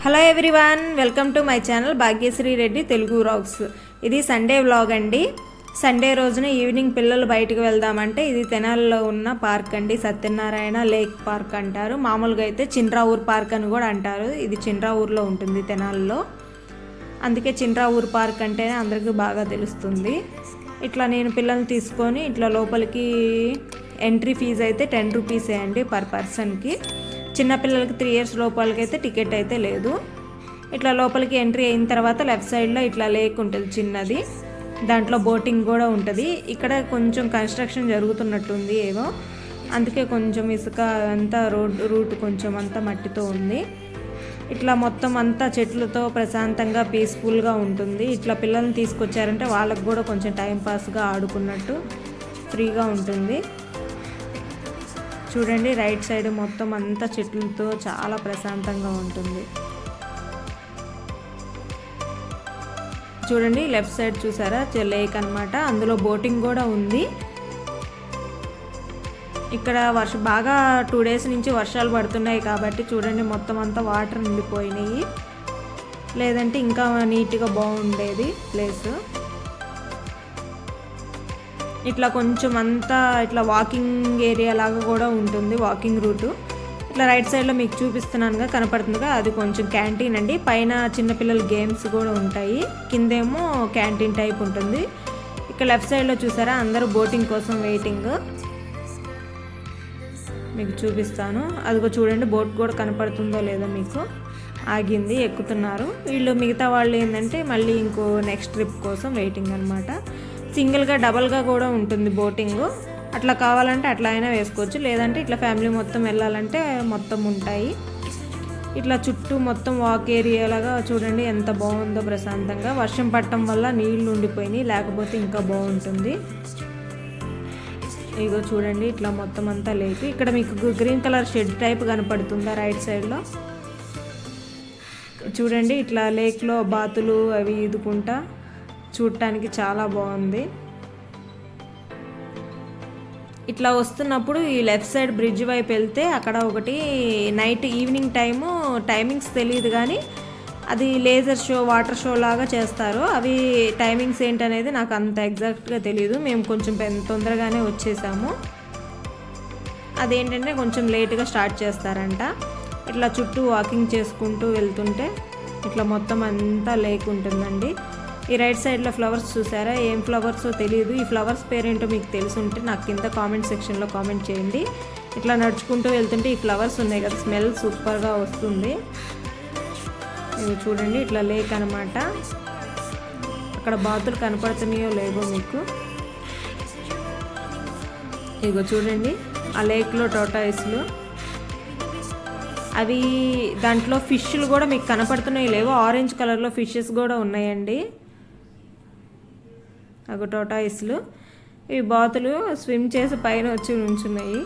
Hello everyone, welcome to my channel Bhagyashree Reddy Telugu vlogs. ఇది Sunday vlog అండి. Sunday రోజున evening పిల్లలు బయటకు వెళ్దామంటే ఇది తెనాలిలో ఉన్న పార్క్ అండి. సత్యనారాయణ లేక్ పార్క్ అంటారు. మామూలుగా అయితే చిండ్రావూర్ పార్క్ అని కూడా అంటారు. ఇది చిండ్రావూర్లో ఉంటుంది, తెనాలిలో. అందుకే చిండ్రావూర్ పార్క్ అంటేనే అందరికీ బాగా తెలుస్తుంది. ఇట్లా నేను పిల్లల్ని తీసుకొని ఇట్లా లోపలికి ఎంట్రీ ఫీజు అయితే 10 రూపీసే అండి పర్ పర్సన్కి. చిన్నపిల్లలకి 3 ఇయర్స్ లోపలికి అయితే టికెట్ అయితే లేదు. ఇట్లా లోపలికి ఎంట్రీ అయిన తర్వాత లెఫ్ట్ సైడ్లో ఇట్లా లేక్ ఉంటుంది చిన్నది, దాంట్లో బోటింగ్ కూడా ఉంటుంది. ఇక్కడ కొంచెం కన్స్ట్రక్షన్ జరుగుతున్నట్టుంది ఏవో, అందుకే కొంచెం ఇసుక అంతా రూట్ కొంచెం అంతా మట్టితో ఉంది. ఇట్లా మొత్తం అంతా చెట్లతో ప్రశాంతంగా పీస్ఫుల్గా ఉంటుంది. ఇట్లా పిల్లల్ని తీసుకొచ్చారంటే వాళ్ళకు కూడా కొంచెం టైంపాస్గా ఆడుకున్నట్టు ఫ్రీగా ఉంటుంది. చూడండి, రైట్ సైడ్ మొత్తం అంతా చెట్లతో చాలా ప్రశాంతంగా ఉంటుంది. చూడండి, లెఫ్ట్ సైడ్ చూసారా లేక్ అన్నమాట, అందులో బోటింగ్ కూడా ఉంది. ఇక్కడ బాగా 2 డేస్ నుంచి వర్షాలు పడుతున్నాయి కాబట్టి చూడండి మొత్తం అంతా వాటర్ నిండిపోయినాయి. లేదంటే ఇంకా నీట్గా బాగుండేది ప్లేస్. ఇట్లా కొంచెం అంతా ఇట్లా వాకింగ్ ఏరియా లాగా కూడా ఉంటుంది, వాకింగ్ రూటు. ఇట్లా రైట్ సైడ్లో మీకు చూపిస్తున్నానుగా, కనపడుతుందిగా, అది కొంచెం క్యాంటీన్ అండి. పైన చిన్నపిల్లల గేమ్స్ కూడా ఉంటాయి, కిందేమో క్యాంటీన్ టైప్ ఉంటుంది. ఇక్కడ లెఫ్ట్ సైడ్లో చూసారా అందరూ బోటింగ్ కోసం వెయిటింగ్. మీకు చూపిస్తాను, అదిగో చూడండి, బోట్ కూడా కనపడుతుందో లేదో మీకు, ఆగింది, ఎక్కుతున్నారు వీళ్ళు. మిగతా వాళ్ళు ఏంటంటే మళ్ళీ ఇంకో నెక్స్ట్ ట్రిప్ కోసం వెయిటింగ్ అనమాట. సింగిల్గా డబల్గా కూడా ఉంటుంది బోటింగ్. అట్లా కావాలంటే అట్లా అయినా వేసుకోవచ్చు, లేదంటే ఇట్లా ఫ్యామిలీ మొత్తం వెళ్ళాలంటే మొత్తం ఉంటాయి. ఇట్లా చుట్టూ మొత్తం వాక్ ఏరియా లాగా చూడండి ఎంత బాగుందో ప్రశాంతంగా. వర్షం పడటం వల్ల నీళ్లు ఉండిపోయినాయి, లేకపోతే ఇంకా బాగుంటుంది. ఇగో చూడండి, ఇట్లా మొత్తం అంతా లేక్. ఇక్కడ మీకు గ్రీన్ కలర్ షెడ్ టైప్ కనపడుతుందా రైట్ సైడ్లో? చూడండి, ఇట్లా లేక్లో బాతులు అవి ఈదుకుంటా చూడటానికి చాలా బాగుంది. ఇట్లా వస్తున్నప్పుడు ఈ లెఫ్ట్ సైడ్ బ్రిడ్జ్ వైపు వెళ్తే అక్కడ ఒకటి నైట్ ఈవినింగ్ టైమింగ్స్ తెలియదు కానీ అది లేజర్ షో, వాటర్ షో లాగా చేస్తారు. అవి టైమింగ్స్ ఏంటనేది నాకు అంత ఎగ్జాక్ట్గా తెలియదు. మేము కొంచెం తొందరగానే వచ్చేసాము. అదేంటంటే కొంచెం లేట్గా స్టార్ట్ చేస్తారంట. ఇట్లా చుట్టూ వాకింగ్ చేసుకుంటూ వెళ్తుంటే ఇట్లా మొత్తం అంతా లేక్ ఉంటుందండి. ఈ రైట్ సైడ్లో ఫ్లవర్స్ చూసారా, ఏం ఫ్లవర్సో తెలియదు. ఈ ఫ్లవర్స్ పేరేంటో మీకు తెలుసుంటే నాకు కింద కామెంట్ సెక్షన్లో కామెంట్ చేయండి. ఇట్లా నడుచుకుంటూ వెళ్తుంటే ఈ ఫ్లవర్స్ ఉన్నాయి కదా, స్మెల్ సూపర్గా వస్తుంది. ఇవి చూడండి, ఇట్లా లేక్ అనమాట. అక్కడ బాతులు కనపడుతున్నాయో లేవో మీకు. ఇగో చూడండి, ఆ లేక్లో టోటాయిస్లు అవి, దాంట్లో ఫిష్లు కూడా మీకు కనపడుతున్నాయి లేవో, ఆరెంజ్ కలర్లో ఫిషెస్ కూడా ఉన్నాయండి. అవి టోటాయిస్లు. ఇవి బాతులు స్విమ్ చేసి పైన వచ్చి నుంచున్నాయి.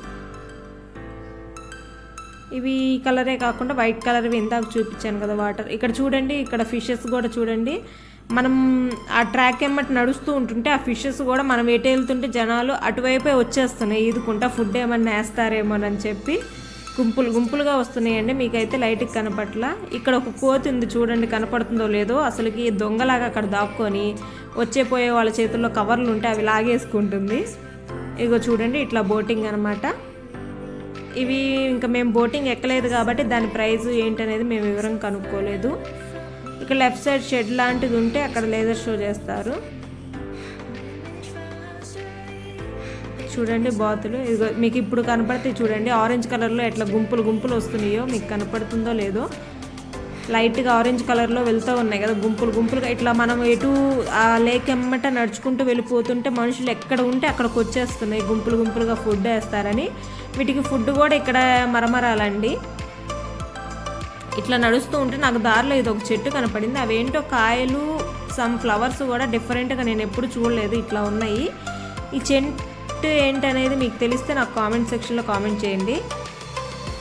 ఇవి కలరే కాకుండా వైట్ కలర్వి ఇందాక చూపించాను కదా వాటర్. ఇక్కడ చూడండి, ఇక్కడ ఫిషెస్ కూడా చూడండి. మనం ఆ ట్రాక్ ఎమ్మటి నడుస్తూ ఉంటుంటే ఆ ఫిషెస్ కూడా మనం ఎటు వెళ్తుంటే జనాలు అటువైపే వచ్చేస్తున్నాయి ఈదుకుంటా, ఫుడ్ ఏమన్నా వేస్తారేమోనని చెప్పి గుంపులుగా వస్తున్నాయండి. మీకైతే లైట్కి కనపట్ల. ఇక్కడ ఒక కోతి ఉంది చూడండి, కనపడుతుందో లేదో. అసలుకి దొంగలాగా అక్కడ దాక్కొని వచ్చేపోయే వాళ్ళ చేతుల్లో కవర్లు ఉంటే అవి లాగేసుకుంటుంది. ఇగో చూడండి, ఇట్లా బోటింగ్ అనమాట. ఇవి ఇంకా మేము బోటింగ్ ఎక్కలేదు కాబట్టి దాని ప్రైస్ ఏంటనేది మేము వివరం కనుక్కోలేదు. ఇక్కడ లెఫ్ట్ సైడ్ షెడ్ లాంటిది ఉంటే అక్కడ లేజర్ షో చేస్తారు. చూడండి బాతులు, ఇదిగో మీకు ఇప్పుడు కనపడతాయి చూడండి, ఆరెంజ్ కలర్లో ఎట్లా గుంపులు వస్తున్నాయో మీకు కనపడుతుందో లేదో. లైట్గా ఆరెంజ్ కలర్లో వెళ్తూ ఉన్నాయి కదా గుంపులుగా. ఇట్లా మనం ఎటు ఆ లేక్ ఎమ్మట నడుచుకుంటూ వెళ్ళిపోతుంటే మనుషులు ఎక్కడ ఉంటే అక్కడికి వచ్చేస్తున్నాయి గుంపులుగా ఫుడ్ వేస్తారని. వీటికి ఫుడ్ కూడా ఇక్కడ మరమరాలండి. ఇట్లా నడుస్తూ ఉంటే నాకు దారిలో ఇది ఒక చెట్టు కనపడింది. అవేంటో కాయలు, సమ్ ఫ్లవర్స్ కూడా డిఫరెంట్గా నేను ఎప్పుడు చూడలేదు, ఇట్లా ఉన్నాయి. ఈ చెట్టు ఏంటనేది మీకు తెలిస్తే నాకు కామెంట్ సెక్షన్లో కామెంట్ చేయండి.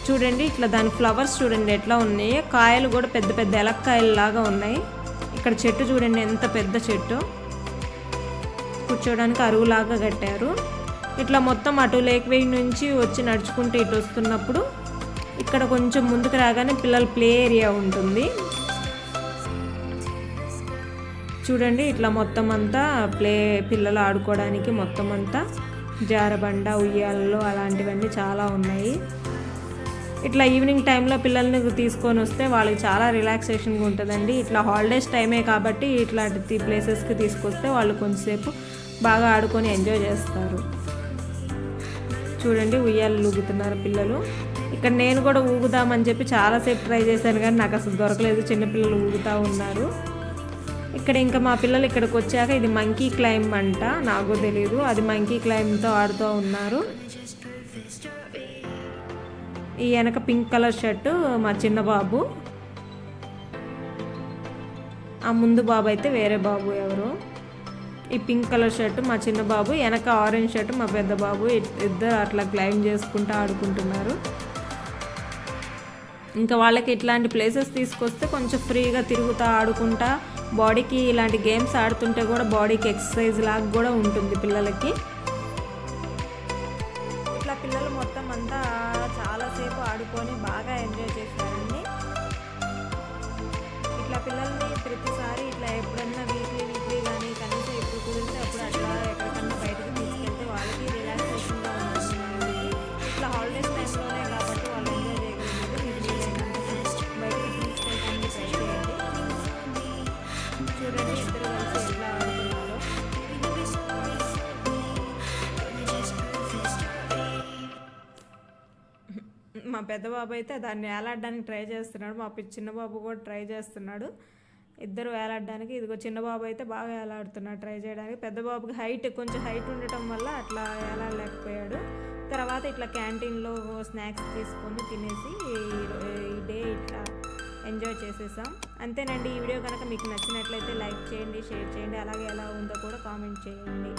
చూడండి, ఇట్లా దాని ఫ్లవర్స్ చూడండి ఎట్లా ఉన్నాయో, కాయలు కూడా పెద్ద ఎలక్కాయలు లాగా ఉన్నాయి. ఇక్కడ చెట్టు చూడండి ఎంత పెద్ద చెట్టు, కూర్చోడానికి అరువులాగా కట్టారు. ఇట్లా మొత్తం అటు లేక్ వే నుంచి వచ్చి నడుచుకుంటూ ఇటు వస్తున్నప్పుడు ఇక్కడ కొంచెం ముందుకు రాగానే పిల్లల ప్లే ఏరియా ఉంటుంది. చూడండి ఇట్లా మొత్తం అంతా పిల్లలు ఆడుకోవడానికి మొత్తం అంతా జారబండ, ఉయ్యాలలో అలాంటివన్నీ చాలా ఉన్నాయి. ఇట్లా ఈవినింగ్ టైంలో పిల్లల్ని తీసుకొని వస్తే వాళ్ళకి చాలా రిలాక్సేషన్గా ఉంటుందండి. ఇట్లా హాలిడేస్ టైమే కాబట్టి ఇట్లాంటి ప్లేసెస్కి తీసుకొస్తే వాళ్ళు కొంచెంసేపు బాగా ఆడుకొని ఎంజాయ్ చేస్తారు. చూడండి ఉయ్యాలు ఊగుతున్నారు పిల్లలు. ఇక్కడ నేను కూడా ఊగుదామని చెప్పి చాలాసేపు ట్రై చేశాను కానీ నాకు అసలు దొరకలేదు. చిన్నపిల్లలు ఊగుతూ ఉన్నారు. ఇక్కడ ఇంకా మా పిల్లలు ఇక్కడికి వచ్చాక ఇది మంకీ క్లైంబ్ అంట, నాకు తెలీదు. అది మంకీ క్లైంబ్తో ఆడుతూ ఉన్నారు. ఈ వెనక పింక్ కలర్ షర్టు మా చిన్న బాబు, ఆ ముందు బాబు అయితే వేరే బాబు ఎవరు. ఈ పింక్ కలర్ షర్టు మా చిన్న బాబు, వెనక ఆరెంజ్ షర్టు మా పెద్ద బాబు. ఇద్దరు అట్లా క్లైమ్ చేసుకుంటూ ఆడుకుంటున్నారు. ఇంకా వాళ్ళకి ఇట్లాంటి ప్లేసెస్ తీసుకొస్తే కొంచెం ఫ్రీగా తిరుగుతూ ఆడుకుంటా, బాడీకి ఇలాంటి గేమ్స్ ఆడుతుంటే కూడా బాడీకి ఎక్సర్సైజ్ లాగా కూడా ఉంటుంది పిల్లలకి. ఇట్లా పిల్లలు మొత్తం అంతా చాలాసేపు ఆడుకొని బాగా ఎంజాయ్ చేస్తారండి. ఇట్లా పిల్లల్ని ప్రతిసారి ఇట్లా ఎప్పుడన్నా వీక్లీ కానీ కనీసం ఎప్పుడు కుదిరితే అప్పుడు అట్లా ఎక్కడికన్నా బయటకు తీసుకెళ్తే వాళ్ళకి రిలాక్సేషన్గా ఉంటుంది. ఇట్లా హాలిడేస్ టైంలోనే కాబట్టి వాళ్ళు ఎంజాయ్ చేయగలిగితే బయటకు తీసుకెళ్ళడానికి ట్రై చేయండి. చూడండి ఇద్దరు కలిసి ఎట్లా ఆడుతున్నారో. మా పెద్ద బాబు అయితే దాన్ని వేలాడడానికి ట్రై చేస్తున్నాడు, మా చిన్న బాబు కూడా ట్రై చేస్తున్నాడు. ఇద్దరు వేలాడడానికి. ఇదిగో చిన్న బాబు అయితే బాగా వేలాడుతున్నాడు ట్రై చేయడానికి. పెద్ద బాబుకి కొంచెం హైట్ ఉండటం వల్ల అట్లా వేలాడలేకపోయాడు. తర్వాత ఇట్లా క్యాంటీన్లో స్నాక్స్ తీసుకొని తినేసి ఈ డే ఇట్లా ఎంజాయ్ చేసేసాం. అంతేనండి. ఈ వీడియో కనుక మీకు నచ్చినట్లయితే లైక్ చేయండి, షేర్ చేయండి, అలాగే ఎలా ఉందో కూడా కామెంట్ చేయండి.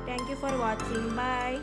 Thank you for watching. Bye.